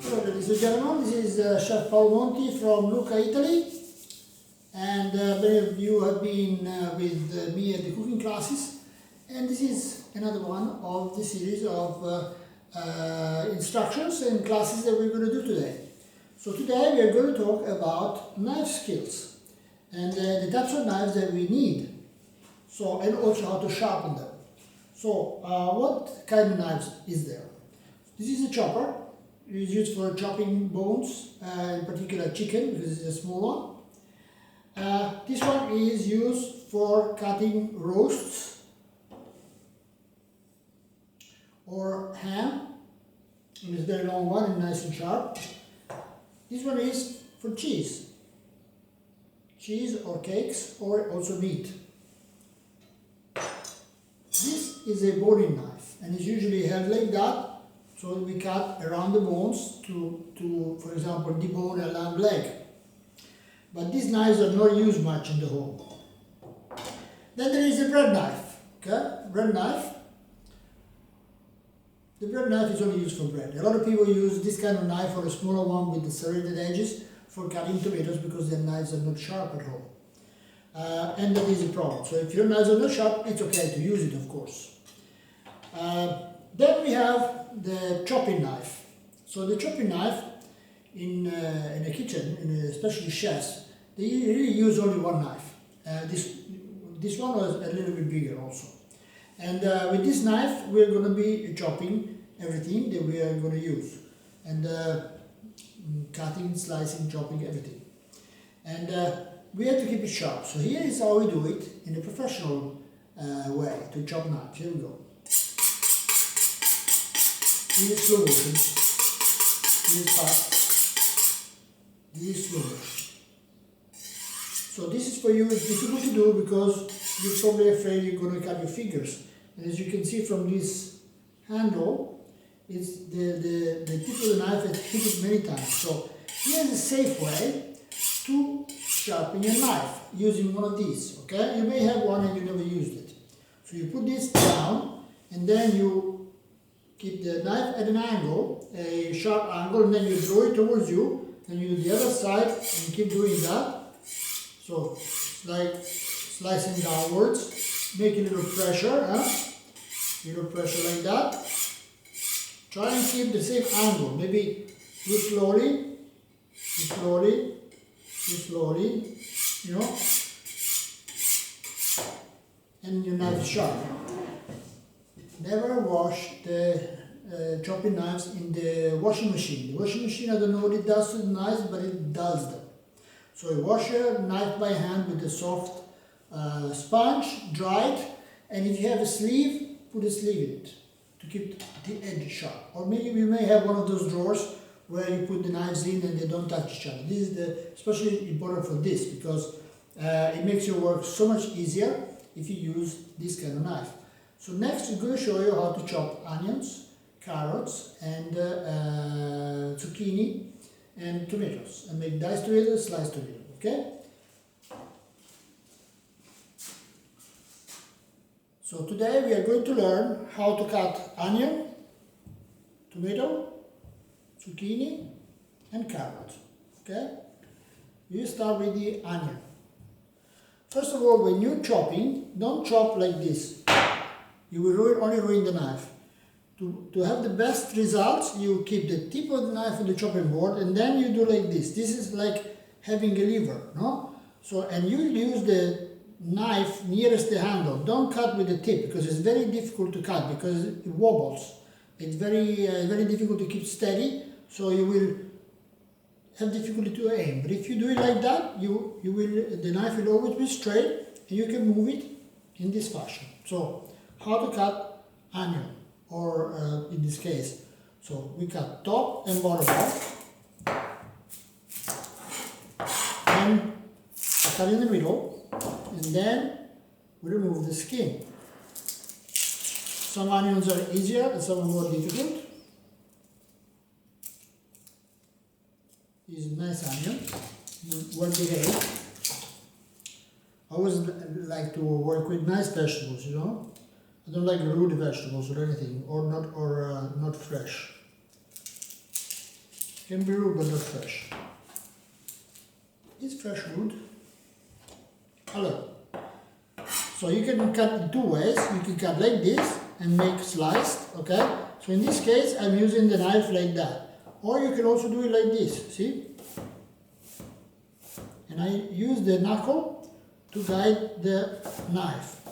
Hello ladies and gentlemen, this is Chef Paolo Monti from Lucca, Italy, and many of you have been with me at the cooking classes, and this is another one of the series of instructions and classes that we're going to do today. So today we are going to talk about knife skills and the types of knives that we need, and also how to sharpen them. So what kind of knives is there? This is a chopper. It is used for chopping bones, in particular chicken, because it's a small one. This one is used for cutting roasts or ham. It's a very long one and nice and sharp. This one is for cheese or cakes, or also meat. This is a boning knife and is usually held like that. So we cut around the bones to, for example, debone a lamb leg. But these knives are not used much in the home. Then there is a bread knife. Okay, bread knife. The bread knife is only used for bread. A lot of people use this kind of knife or a smaller one with the serrated edges for cutting tomatoes because their knives are not sharp at home. And that is a problem. So if your knives are not sharp, it's okay to use it, of course. Then we have the chopping knife. So the chopping knife in a kitchen, especially chefs, they really use only one knife. This one was a little bit bigger also. And with this knife, we're going to be chopping everything that we are going to use. And cutting, slicing, chopping, everything. And we have to keep it sharp. So here is how we do it in a professional way to chop knives. Here we go. This is slow motion, this is fast, this is slow motion. So this is for you, it's difficult to do because you're probably afraid you're going to cut your fingers. And as you can see from this handle, it's the tip of the knife has hit it many times. So here's a safe way to sharpen your knife using one of these. Okay, you may have one and you never used it. So you put this down and then you keep the knife at an angle, a sharp angle, and then you draw it towards you, and you do the other side and keep doing that. So like slicing downwards, make a little pressure, little pressure like that. Try and keep the same angle, maybe too slowly, you know, and your knife is sharp. Never wash the chopping knives in the washing machine. The washing machine, I don't know what it does to the knives, but it does them. So you wash your knife by hand with a soft sponge, dry it, and if you have a sleeve, put a sleeve in it to keep the edge sharp. Or maybe you may have one of those drawers where you put the knives in and they don't touch each other. This is especially important for this because it makes your work so much easier if you use this kind of knife. So next we're going to show you how to chop onions, carrots and zucchini and tomatoes and make diced tomatoes, sliced tomatoes, okay? So today we are going to learn how to cut onion, tomato, zucchini and carrot, okay? You start with the onion. First of all, when you're chopping, don't chop like this. You will only ruin the knife. To have the best results, you keep the tip of the knife on the chopping board and then you do like this. This is like having a lever, no? So, and you use the knife nearest the handle. Don't cut with the tip because it's very difficult to cut because it wobbles. It's very difficult to keep steady, so you will have difficulty to aim. But if you do it like that, the knife will always be straight and you can move it in this fashion. So, how to cut onion, or in this case, so we cut top and bottom off, and cut in the middle, and then we remove the skin. Some onions are easier and some are more difficult. This is nice onion, one big egg. I always like to work with nice vegetables, you know. I don't like root vegetables or anything, or not fresh. Can be raw but not fresh. It's fresh wood. Hello. So you can cut in two ways. You can cut like this and make sliced, okay? So in this case, I'm using the knife like that. Or you can also do it like this, see? And I use the knuckle to guide the knife.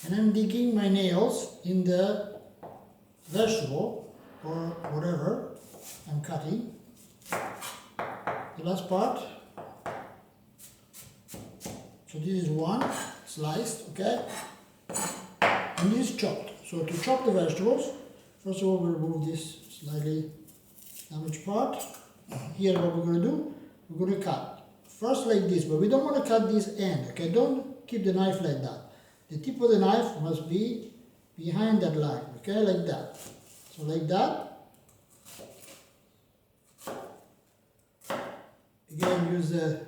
And I'm digging my nails in the vegetable or whatever I'm cutting. The last part. So this is one sliced, okay? And this is chopped. So to chop the vegetables, first of all we'll remove this slightly damaged part. Here what we're going to do, we're going to cut. First like this, but we don't want to cut this end, okay? Don't keep the knife like that. The tip of the knife must be behind that line, okay? Like that. So like that. Again, use the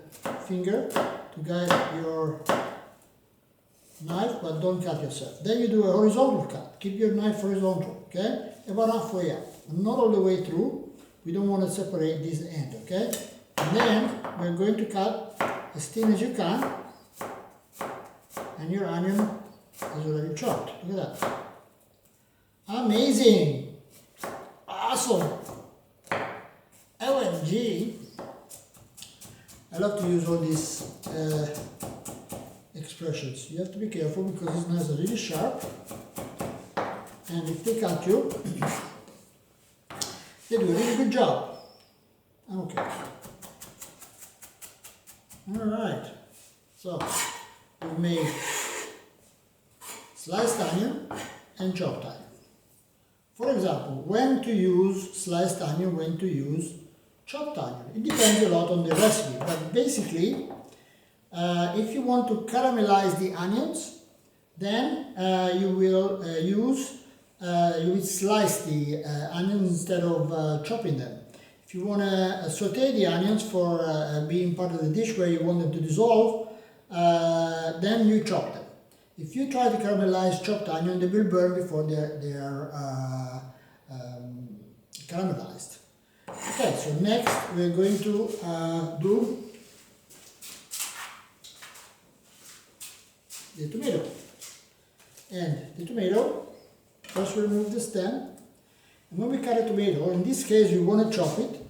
finger to guide your knife, but don't cut yourself. Then you do a horizontal cut. Keep your knife horizontal, okay? About halfway up, not all the way through. We don't want to separate this end, okay? And then we're going to cut as thin as you can, and your onion is already chopped. Look at that. Amazing! Awesome! OMG! I love to use all these expressions. You have to be careful because these knives are really sharp, and if they cut you, they do a really good job. Okay. Alright. So, we've made sliced onion and chopped onion. For example, when to use sliced onion, when to use chopped onion. It depends a lot on the recipe, but basically, if you want to caramelize the onions, then you will you will slice the onions instead of chopping them. If you want to saute the onions for being part of the dish where you want them to dissolve, then you chop them. If you try to caramelize chopped onion, they will burn before they are caramelized. Okay, so next we're going to do the tomato. And the tomato, first we remove the stem. And when we cut a tomato, in this case you want to chop it.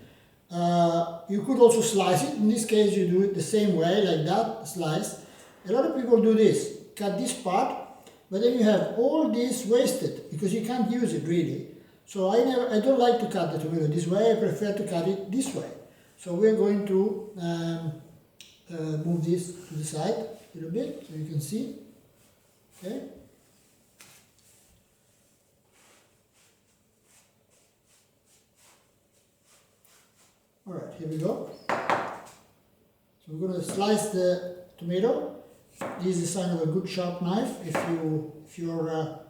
You could also slice it. In this case you do it the same way, like that, sliced. A lot of people do this, cut this part, but then you have all this wasted because you can't use it really. So I don't like to cut the tomato this way, I prefer to cut it this way. So we're going to move this to the side a little bit so you can see. Okay. Alright, here we go. So we're going to slice the tomato. This is a sign of a good sharp knife. If your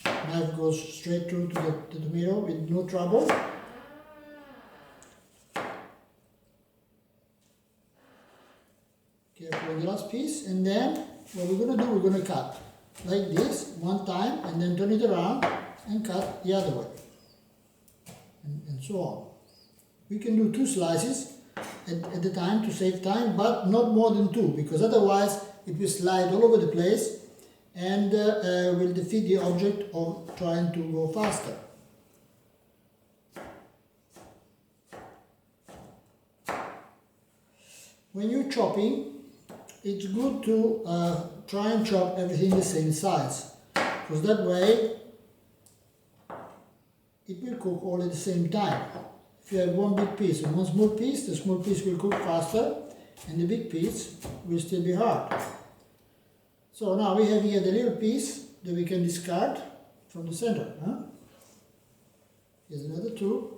knife goes straight through to the tomato with no trouble. Careful with the last piece, and then what we're going to do, we're going to cut like this one time and then turn it around and cut the other way, and so on. We can do 2 slices at a time to save time, but not more than 2, because otherwise it will slide all over the place and will defeat the object of trying to go faster. When you're chopping, it's good to try and chop everything the same size, because that way it will cook all at the same time. If you have one big piece and one small piece, the small piece will cook faster and the big piece will still be hard. So now we have here the little piece that we can discard from the center. Here's another 2.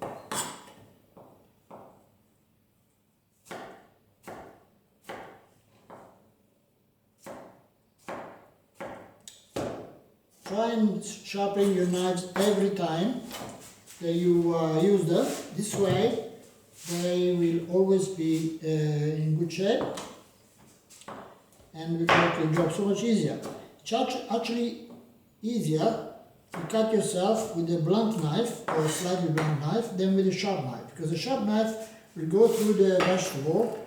Try and sharpen your knives every time that you use them. This way they will always be in good shape and will make your job so much easier. It's actually easier you cut yourself with a blunt knife or a slightly blunt knife than with a sharp knife, because a sharp knife will go through the vegetable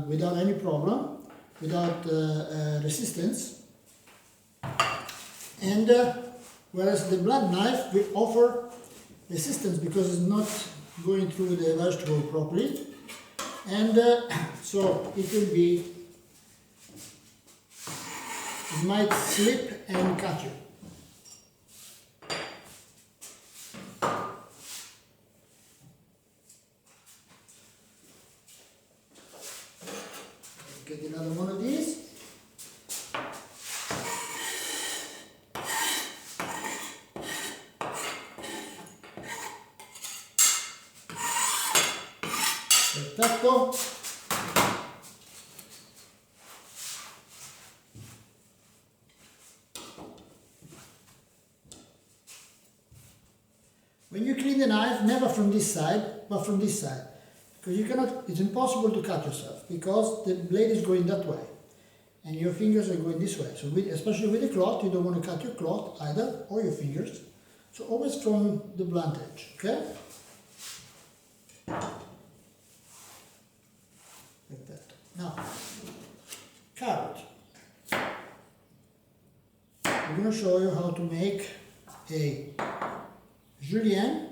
without any problem, without resistance, and whereas the blunt knife will offer resistance because it's not going through the vegetable properly, and so it might slip and cut you. Get another one of these. Perfecto. When you clean the knife, never from this side, but from this side. Because you cannot, it's impossible to cut yourself because the blade is going that way and your fingers are going this way. So especially with the cloth, you don't want to cut your cloth either or your fingers. So always from the blunt edge, okay? Like that. Now, carrot. I'm going to show you how to make a julienne,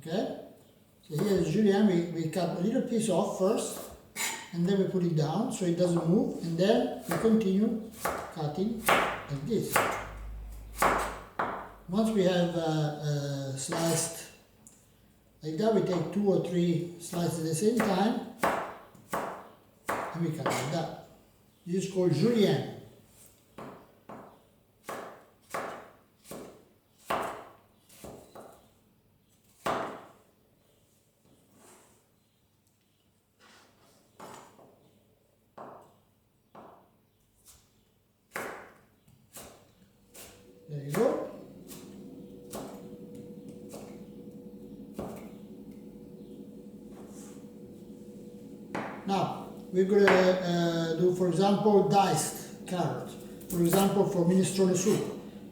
okay? So here is julienne, we cut a little piece off first, and then we put it down so it doesn't move, and then we continue cutting like this. Once we have sliced like that, we take 2 or 3 slices at the same time, and we cut like that. This is called julienne. There you go. Now, we're going to do, for example, diced carrot. For example, for minestrone soup.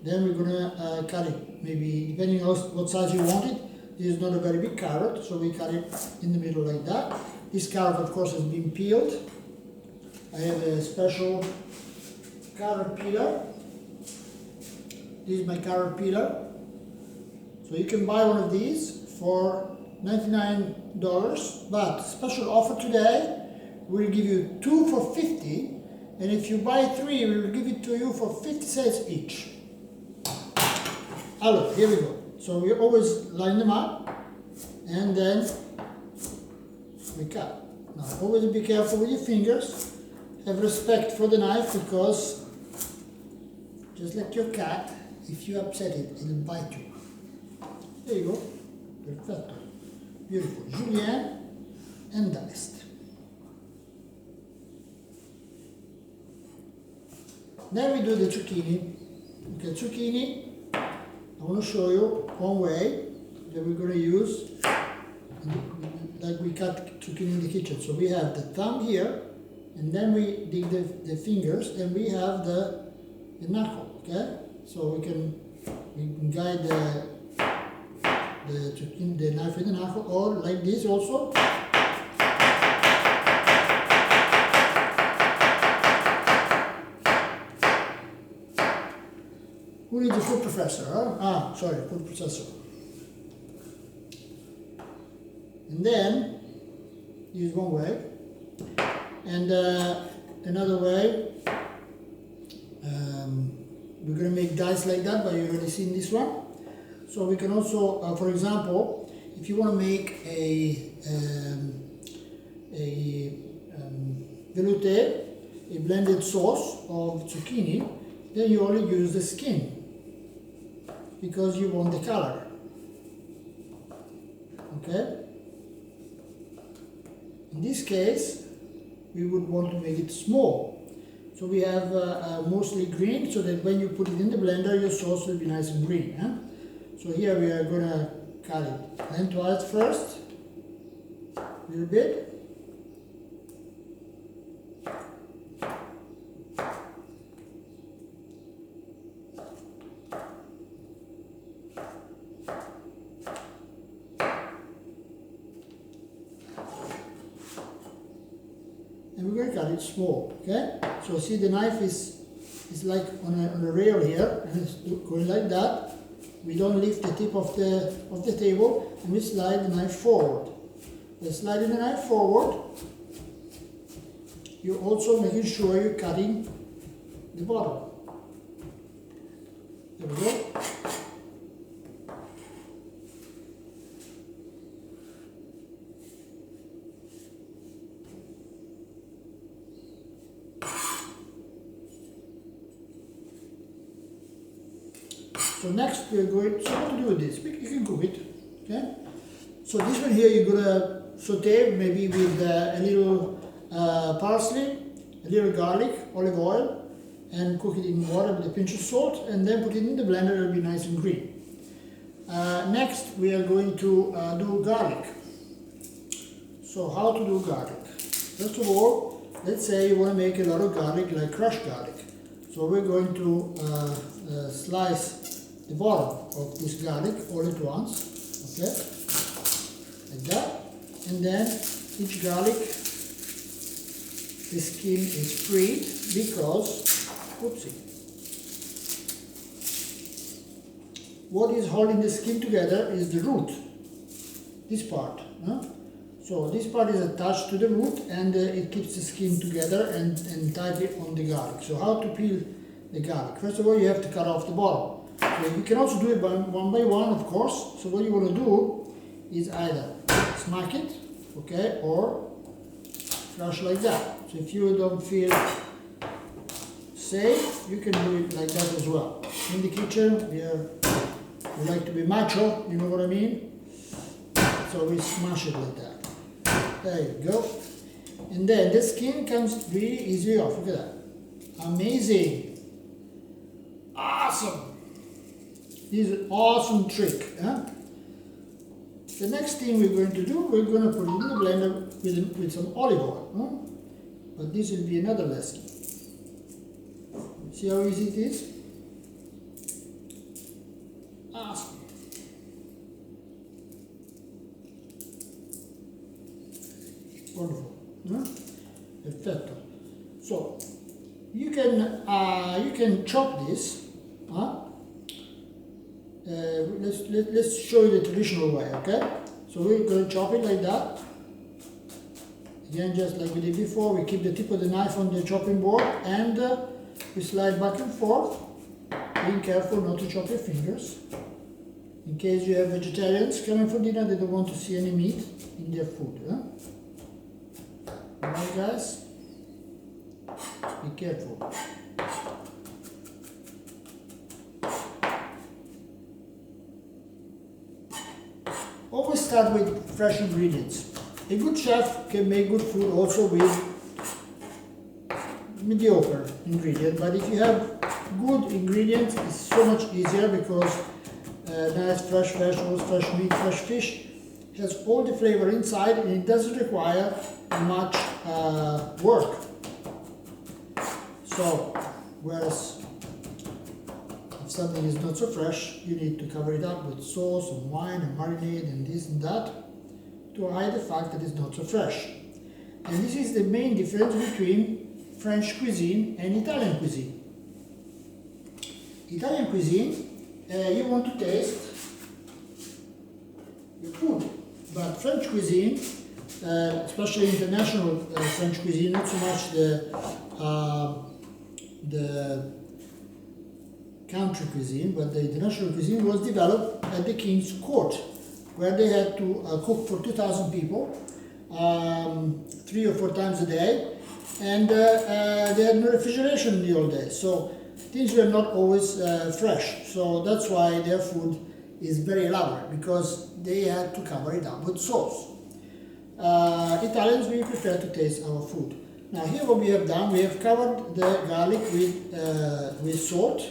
Then we're going to cut it, maybe depending on what size you want it. This is not a very big carrot, so we cut it in the middle like that. This carrot, of course, has been peeled. I have a special carrot peeler. This is my carrot peeler. So you can buy one of these for $99, but special offer today, we'll give you 2 for $50, and if you buy 3, we will give it to you for 50 cents each. Alors, here we go. So we always line them up, and then we cut. Now, always be careful with your fingers. Have respect for the knife, because just like your cat, if you upset it, it'll bite you. There you go. Perfetto. Beautiful. Julienne and diced. Then we do the zucchini. Okay, zucchini, I want to show you one way that we're going to use, like we cut zucchini in the kitchen. So we have the thumb here, and then we dig the fingers, and we have the knuckle, okay? So we can guide the knife with the knuckle, or like this also. Who needs a food professor? Huh? Food processor. And then use one way, and another way. We're going to make dice like that, but you've already seen this one. So we can also, for example, if you want to make a velouté, a blended sauce of zucchini, then you only use the skin, because you want the color. Okay? In this case, we would want to make it small. So we have mostly green, so that when you put it in the blender, your sauce will be nice and green. Huh? So here we are going to cut it lengthwise first, a little bit. we're going to cut it small, okay? So see the knife is like on a rail here, and it's going like that. We don't lift the tip of the table, and we slide the knife forward. By sliding the knife forward, you're also making sure you're cutting the bottom. There we go. So next we're going, so what to do with this? You can cook it, okay? So this one here you're gonna saute maybe with a little parsley, a little garlic, olive oil, and cook it in water with a pinch of salt, and then put it in the blender. It'll be nice and green. Next we are going to do garlic. So how to do garlic? First of all, let's say you want to make a lot of garlic, like crushed garlic. So we're going to slice the bottom of this garlic all at once, okay, like that, and then each garlic, the skin is freed because, oopsie, what is holding the skin together is the root, this part, huh? So this part is attached to the root, and it keeps the skin together and tightly on the garlic. So how to peel the garlic? First of all, you have to cut off the bottom. So you can also do it one by one, of course. So what you want to do is either smack it, okay, or crush like that. So if you don't feel safe, you can do it like that as well. In the kitchen, we like to be macho, you know what I mean? So we smash it like that. There you go. And then the skin comes really easily off. Look at that. Amazing. Awesome. This is an awesome trick. Huh? The next thing we're going to do, we're going to put it in the blender with some olive oil. Huh? But this will be another lesson. See how easy it is? Awesome. Wonderful. Huh? Perfetto. So you can chop this. Huh? Let's show you the traditional way, okay? So we're going to chop it like that. Again, just like we did before, we keep the tip of the knife on the chopping board, and we slide back and forth, being careful not to chop your fingers. In case you have vegetarians coming for dinner, they don't want to see any meat in their food. Huh? Alright guys, be careful. Always start with fresh ingredients. A good chef can make good food also with mediocre ingredients, but if you have good ingredients, it's so much easier because nice fresh vegetables, fresh meat, fresh fish has all the flavor inside, and it doesn't require much work. So, whereas if something is not so fresh, you need to cover it up with sauce and wine and marinade and this and that to hide the fact that it's not so fresh. And this is the main difference between French cuisine and Italian cuisine. Italian cuisine, you want to taste your food, but French cuisine, especially international French cuisine, not so much the country cuisine, but the international cuisine was developed at the king's court, where they had to cook for 2,000 people 3 or 4 times a day, and they had no refrigeration in the old days, so things were not always fresh. So that's why their food is very elaborate, because they had to cover it up with sauce. Italians, we prefer to taste our food. Now here what we have done, we have covered the garlic with salt,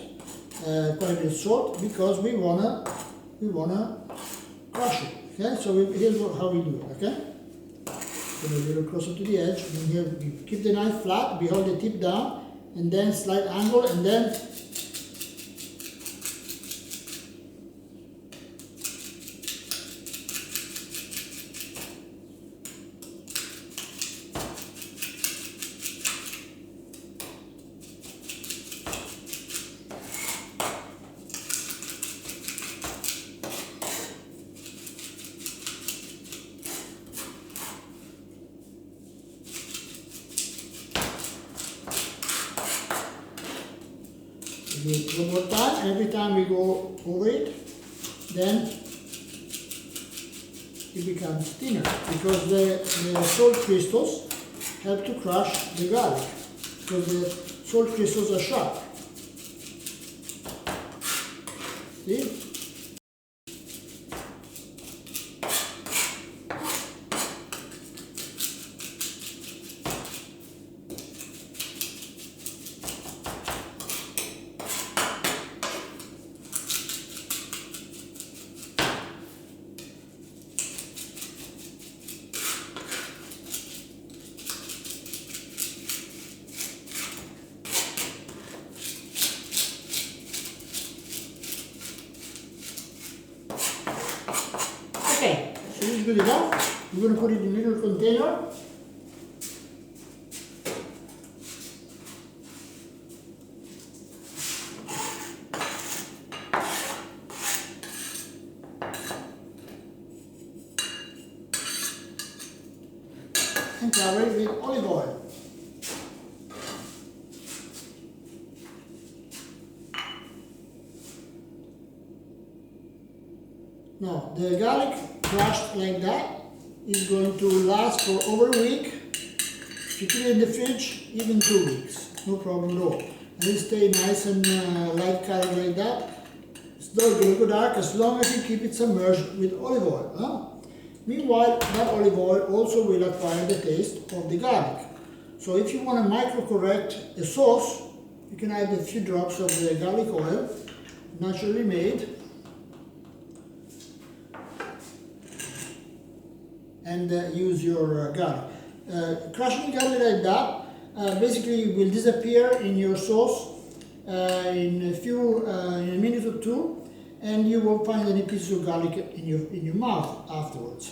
quite a bit of salt, because we wanna crush it. Okay, so here's how we do it. Okay, so a little closer to the edge, and here we keep the knife flat, we hold the tip down, and then slight angle, and then Do it one more time. Every time we go over it, then it becomes thinner because the salt crystals help to crush the garlic because the salt crystals are sharp. See? Okay, so this is good enough. I'm going to put it in a little container. And cover it with olive oil. Now, the garlic crushed like that is going to last for over a week. If you put it in the fridge, even 2 weeks, no problem at all. And it stay nice and light color like that. It's not going to go dark as long as you keep it submerged with olive oil. Huh? Meanwhile, that olive oil also will acquire the taste of the garlic. So if you want to micro-correct a sauce, you can add a few drops of the garlic oil, naturally made, and use your garlic. Crushing garlic like that basically will disappear in your sauce in a minute or two, and you won't find any pieces of garlic in your mouth afterwards.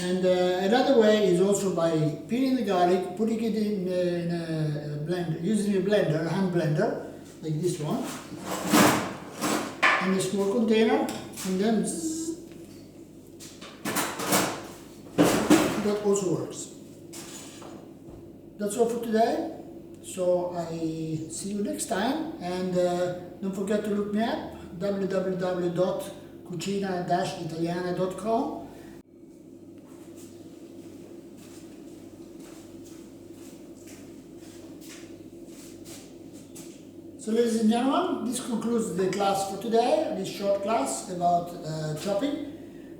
And another way is also by peeling the garlic, putting it in a blender, using a blender, a hand blender, like this one, in a small container, and then that also works. That's all for today. So I see you next time, and don't forget to look me up, www.cucina-italiana.com. So ladies and gentlemen, this concludes the class for today, this short class about chopping.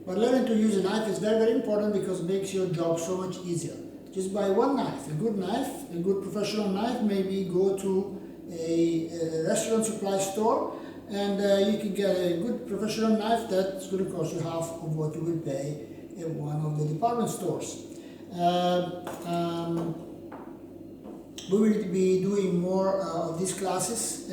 But learning to use a knife is very, very important because it makes your job so much easier. Just buy one knife, a good professional knife. Maybe go to a restaurant supply store and you can get a good professional knife that's going to cost you half of what you will pay in one of the department stores. We will be doing more of these classes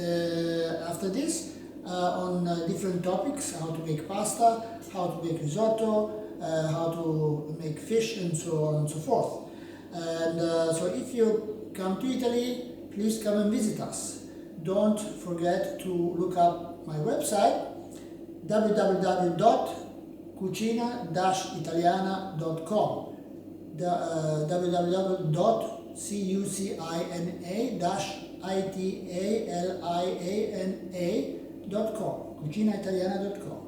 after this on different topics: how to make pasta, how to make risotto, how to make fish, and so on and so forth. And so if you come to Italy, please come and visit us. Don't forget to look up my website, www.cucina-italiana.com, www.cucina-italiana.com, cucinaitaliana.com.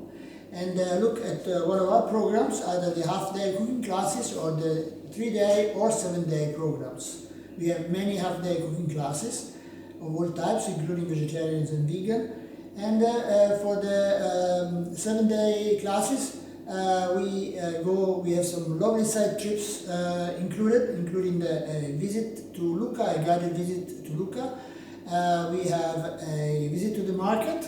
And look at one of our programs, either the half-day cooking classes or the 3-day or 7-day programs. We have many half-day cooking classes of all types, including vegetarians and vegan. And for the 7-day classes, we have some lovely side trips including the visit to Lucca, a guided visit to Lucca. We have a visit to the market,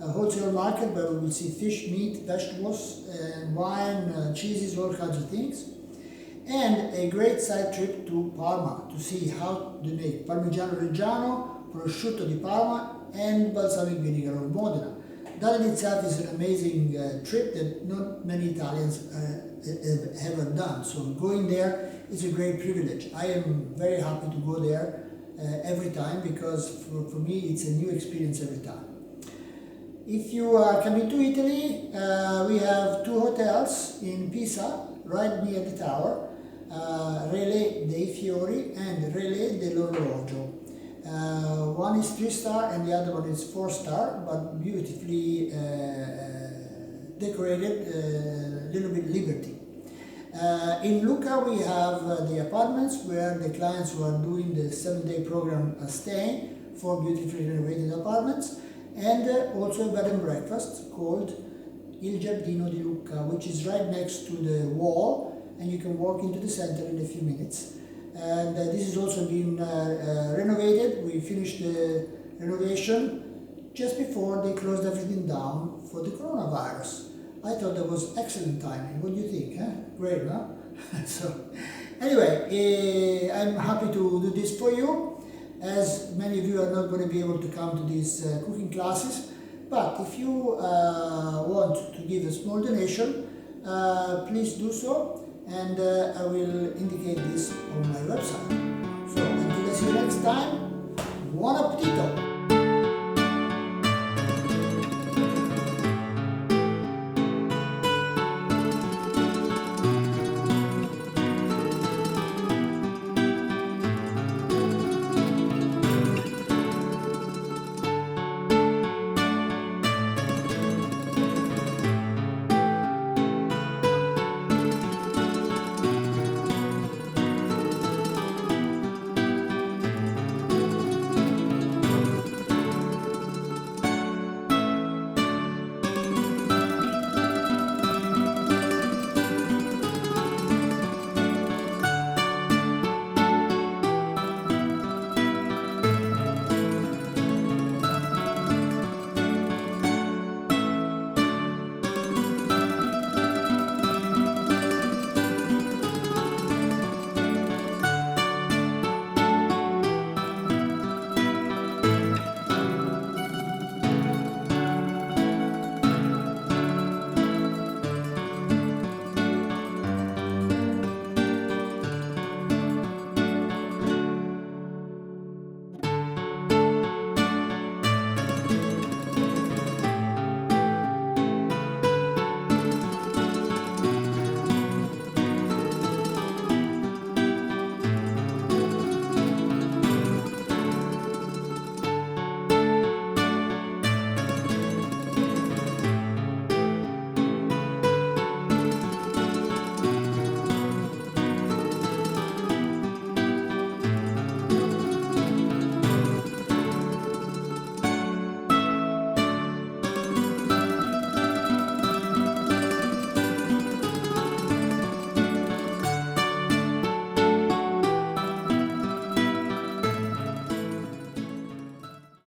a wholesale market where we will see fish, meat, vegetables, and wine, cheeses, all kinds of things. And a great side trip to Parma to see how to make Parmigiano Reggiano, prosciutto di Parma, and balsamic vinegar of Modena. That in itself is an amazing trip that not many Italians have ever done. So going there is a great privilege. I am very happy to go there every time because for me it's a new experience every time. If you are coming to Italy, we have 2 hotels in Pisa, right near the tower, Relè dei Fiori and Relè dell'Orologio. One is 3-star and the other one is 4-star, but beautifully decorated, a little bit Liberty. In Lucca we have the apartments where the clients who are doing the 7-day program are staying, for beautifully renovated apartments, and also a bed and breakfast called Il Giardino di Lucca, which is right next to the wall, and you can walk into the center in a few minutes. And this has also been renovated. We finished the renovation just before they closed everything down for the coronavirus. I thought that was excellent timing. What do you think? Huh? Great, huh? So, anyway, I'm happy to do this for you, as many of you are not going to be able to come to these cooking classes. But if you want to give a small donation, please do so, and I will indicate this on my website. So until I see you next time, buon appetito!